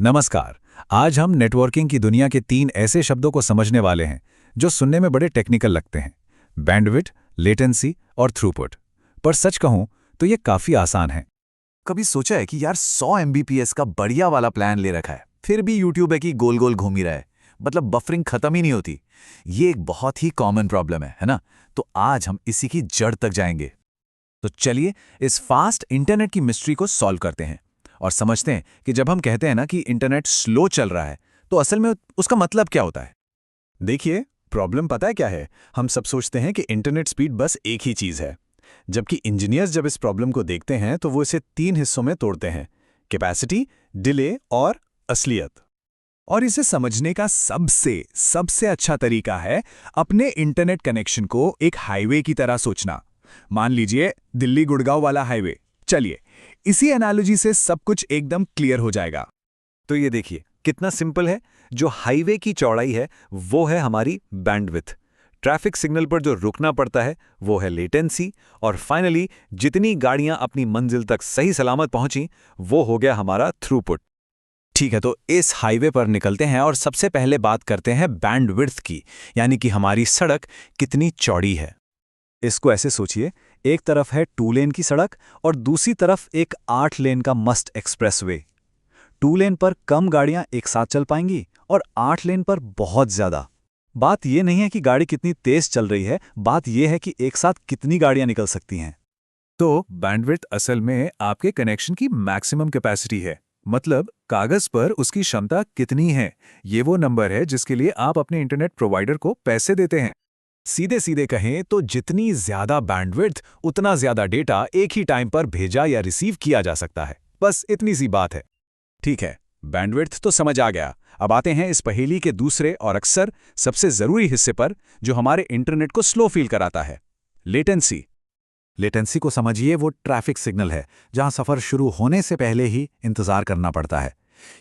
नमस्कार। आज हम नेटवर्किंग की दुनिया के 3 ऐसे शब्दों को समझने वाले हैं जो सुनने में बड़े टेक्निकल लगते हैं। बैंडविड्थ, लेटेंसी और थ्रूपुट। पर सच कहूं तो ये काफी आसान है। कभी सोचा है कि यार 100 एमबीपीएस का बढ़िया वाला प्लान ले रखा है, फिर भी यूट्यूब है कि गोल गोल घूम ही रहा है। मतलब बफरिंग खत्म ही नहीं होती। ये एक बहुत ही कॉमन प्रॉब्लम है ना? तो आज हम इसी की जड़ तक जाएंगे। तो चलिए इस फास्ट इंटरनेट की मिस्ट्री को सॉल्व करते हैं और समझते हैं कि जब हम कहते हैं ना कि इंटरनेट स्लो चल रहा है तो असल में उसका मतलब क्या होता है। देखिए, प्रॉब्लम पता है क्या है? हम सब सोचते हैं कि इंटरनेट स्पीड बस एक ही चीज़ है। जबकि इंजीनियर्स जब इस प्रॉब्लम को देखते हैं तो वो इसे 3 हिस्सों में तोड़ते हैं: कैपेसिटी, डिले और असलियत। और इसे समझने का सबसे सबसे अच्छा तरीका है अपने इंटरनेट कनेक्शन को एक हाईवे की तरह सोचना। मान लीजिए दिल्ली गुड़गांव वाला हाईवे। चलिए इसी एनालॉजी से सब कुछ एकदम क्लियर हो जाएगा। तो ये देखिए कितना सिंपल है। जो हाईवे की चौड़ाई है वो है हमारी बैंडविड्थ। ट्रैफिक सिग्नल पर जो रुकना पड़ता है वो है लेटेंसी। और फाइनली जितनी गाड़ियां अपनी मंजिल तक सही सलामत पहुंची वो हो गया हमारा थ्रूपुट। ठीक है, तो इस हाईवे पर निकलते हैं और सबसे पहले बात करते हैं बैंडविड्थ की, यानी कि हमारी सड़क कितनी चौड़ी है। इसको ऐसे सोचिए, एक तरफ है 2 लेन की सड़क और दूसरी तरफ एक 8 लेन का मस्त एक्सप्रेसवे। 2 लेन पर कम गाड़ियां एक साथ चल पाएंगी और 8 लेन पर बहुत ज्यादा। बात यह नहीं है कि गाड़ी कितनी तेज चल रही है, बात यह है कि एक साथ कितनी गाड़ियां निकल सकती हैं। तो बैंडविड्थ असल में आपके कनेक्शन की मैक्सिमम कैपेसिटी है। मतलब कागज पर उसकी क्षमता कितनी है, ये वो नंबर है जिसके लिए आप अपने इंटरनेट प्रोवाइडर को पैसे देते हैं। सीधे सीधे कहें तो जितनी ज्यादा बैंडविड्थ उतना ज्यादा डेटा एक ही टाइम पर भेजा या रिसीव किया जा सकता है। बस इतनी सी बात है। ठीक है, बैंडविड्थ तो समझ आ गया। अब आते हैं इस पहेली के दूसरे और अक्सर सबसे जरूरी हिस्से पर जो हमारे इंटरनेट को स्लो फील कराता है, लेटेंसी। लेटेंसी को समझिए, वो ट्रैफिक सिग्नल है जहां सफर शुरू होने से पहले ही इंतजार करना पड़ता है।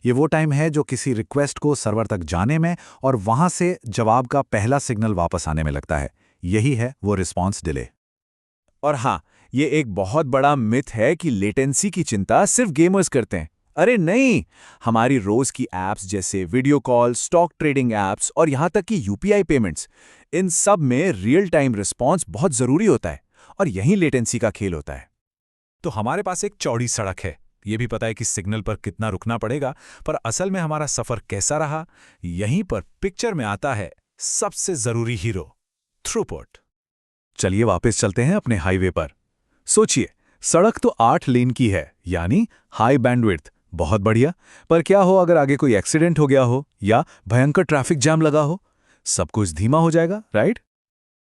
ये वो टाइम है जो किसी रिक्वेस्ट को सर्वर तक जाने में और वहां से जवाब का पहला सिग्नल वापस आने में लगता है। यही है वो रिस्पॉन्स डिले। और हाँ, ये एक बहुत बड़ा मिथ है कि लेटेंसी की चिंता सिर्फ गेमर्स करते हैं। अरे नहीं, हमारी रोज की एप्स जैसे video call, stock trading apps और यहां तक कि यूपीआई पेमेंट्स, इन सब में रियल टाइम रिस्पॉन्स बहुत जरूरी होता है और यही लेटेंसी का खेल होता है। तो हमारे पास एक चौड़ी सड़क है, ये भी पता है कि सिग्नल पर कितना रुकना पड़ेगा, पर असल में हमारा सफर कैसा रहा, यहीं पर पिक्चर में आता है सबसे जरूरी हीरो, थ्रूपुट। चलिए वापस चलते हैं अपने हाईवे पर। सोचिए, सड़क तो 8 लेन की है, यानी हाई बैंडविड्थ, बहुत बढ़िया। पर क्या हो अगर आगे कोई एक्सीडेंट हो गया हो या भयंकर ट्रैफिक जाम लगा हो? सब कुछ धीमा हो जाएगा, राइट?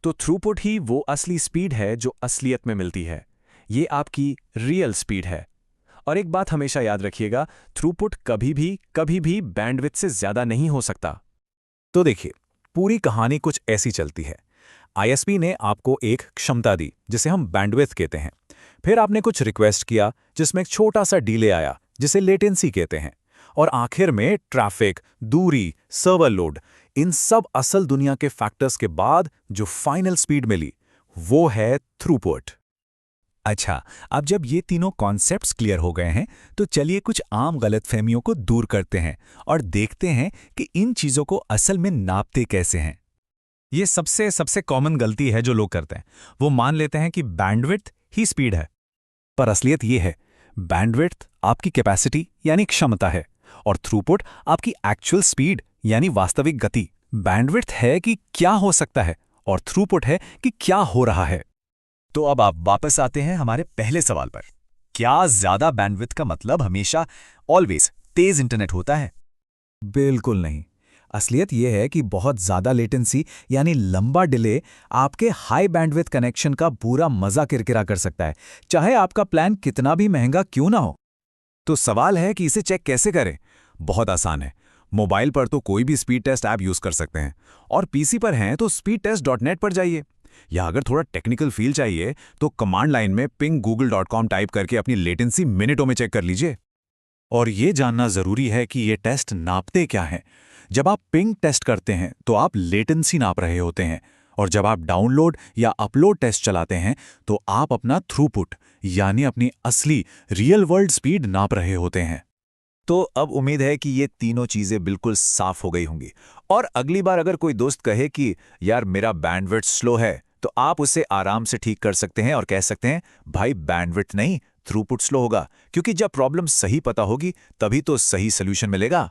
तो थ्रूपुट ही वो असली स्पीड है जो असलियत में मिलती है। ये आपकी रियल स्पीड है। और एक बात हमेशा याद रखिएगा, थ्रूपुट कभी भी बैंडविड्थ से ज्यादा नहीं हो सकता। तो देखिए, पूरी कहानी कुछ ऐसी चलती है। आईएसपी ने आपको एक क्षमता दी जिसे हम बैंडविड्थ कहते हैं। फिर आपने कुछ रिक्वेस्ट किया जिसमें एक छोटा सा डिले आया जिसे लेटेंसी कहते हैं। और आखिर में ट्रैफिक, दूरी, सर्वर लोड, इन सब असल दुनिया के फैक्टर्स के बाद जो फाइनल स्पीड मिली वो है थ्रूपुट। अच्छा, अब जब ये तीनों कॉन्सेप्ट्स क्लियर हो गए हैं तो चलिए कुछ आम गलतफहमियों को दूर करते हैं और देखते हैं कि इन चीजों को असल में नापते कैसे हैं। ये सबसे कॉमन गलती है जो लोग करते हैं। वो मान लेते हैं कि बैंडविड्थ ही स्पीड है, पर असलियत ये है, बैंडविड्थ आपकी कैपेसिटी यानी क्षमता है और थ्रूपुट आपकी एक्चुअल स्पीड यानी वास्तविक गति। बैंडविड्थ है कि क्या हो सकता है और थ्रूपुट है कि क्या हो रहा है। तो अब आप वापस आते हैं हमारे पहले सवाल पर। क्या ज्यादा बैंडविड्थ का मतलब हमेशा ऑलवेज तेज इंटरनेट होता है? बिल्कुल नहीं। असलियत यह है कि बहुत ज्यादा लेटेंसी यानी लंबा डिले आपके हाई बैंडविड्थ कनेक्शन का पूरा मजा किरकिरा कर सकता है, चाहे आपका प्लान कितना भी महंगा क्यों ना हो। तो सवाल है कि इसे चेक कैसे करें? बहुत आसान है। मोबाइल पर तो कोई भी स्पीड टेस्ट ऐप यूज कर सकते हैं और पीसी पर हैं तो speedtest.net पर जाइए। या अगर थोड़ा टेक्निकल फील चाहिए तो कमांड लाइन में ping google.com टाइप करके अपनी लेटेंसी मिनटों में चेक कर लीजिए। और ये जानना जरूरी है कि ये टेस्ट नापते क्या हैं। जब आप पिंग टेस्ट करते हैं तो आप लेटेंसी नाप रहे होते हैं और जब आप डाउनलोड या अपलोड टेस्ट चलाते हैं तो आप अपना थ्रूपुट यानी अपनी असली रियल वर्ल्ड स्पीड नाप रहे होते हैं। तो अब उम्मीद है कि ये तीनों चीजें बिल्कुल साफ हो गई होंगी। और अगली बार अगर कोई दोस्त कहे कि यार मेरा बैंडविड्थ स्लो है, तो आप उसे आराम से ठीक कर सकते हैं और कह सकते हैं भाई बैंडविड्थ नहीं, थ्रूपुट स्लो होगा, क्योंकि जब प्रॉब्लम सही पता होगी तभी तो सही सोल्यूशन मिलेगा।